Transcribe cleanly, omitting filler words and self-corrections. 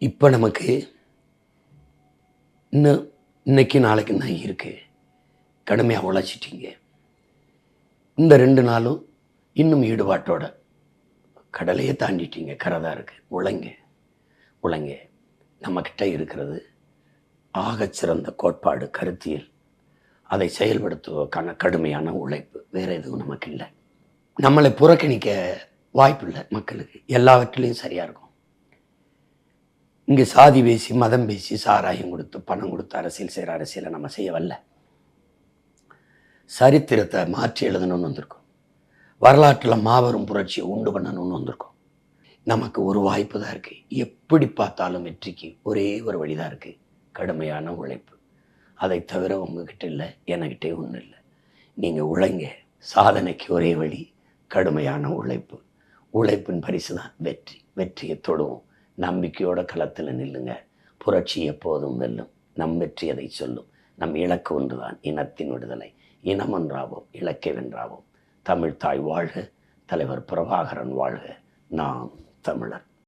இப்போ நமக்கு இன்னைக்கு நாளைக்கு தான் இருக்குது. கடுமையாக உழைச்சிட்டிங்க. இந்த 2 நாளும் இன்னும் ஈடுபாட்டோட கடலையே தாண்டிட்டீங்க. கரை தான் இருக்குது. உழைங்க. நம்மக்கிட்ட இருக்கிறது ஆகச்சிறந்த கோட்பாடு, கருத்தியல். அதை செயல்படுத்துவதற்கான கடுமையான உழைப்பு. வேறு எதுவும் நமக்கு இல்லை. நம்மளை புறக்கணிக்க வாய்ப்பு இல்லை. மக்களுக்கு எல்லாவற்றிலையும் சரியாக இருக்கும். இங்கே சாதி பேசி, மதம் பேசி, சாராயம் கொடுத்து, பணம் கொடுத்து அரசியல் செய்கிற அரசியலை நம்ம செய்ய வரல. சரித்திரத்தை மாற்றி எழுதணும்னு வந்திருக்கோம். வரலாற்றில் மாபெரும் புரட்சியை உண்டு பண்ணணும்னு வந்திருக்கோம். நமக்கு ஒரு வாய்ப்பு தான் இருக்குது. எப்படி பார்த்தாலும் வெற்றிக்கு ஒரே ஒரு வழி தான் இருக்குது, கடுமையான உழைப்பு. அதை தவிர உங்ககிட்ட இல்லை, என்கிட்டே ஒன்றும் இல்லை. நீங்கள் உழைங்க. சாதனைக்கு ஒரே வழி கடுமையான உழைப்பு. உழைப்பின் பரிசு தான் வெற்றி. வெற்றியை தொடுவோம். நம்பிக்கையோட களத்தில் நில்லுங்க. புரட்சி எப்போதும் வெல்லும். நம் வெற்றி அதை சொல்லும். நம் இலக்கு ஒன்றுதான், இனத்தின் விடுதலை. இனம் ஒன்றாவோம், இலக்கை வென்றாவோம். தமிழ் தாய் வாழ்க. தலைவர் பிரபாகரன் வாழ்க. நாம் தமிழர்.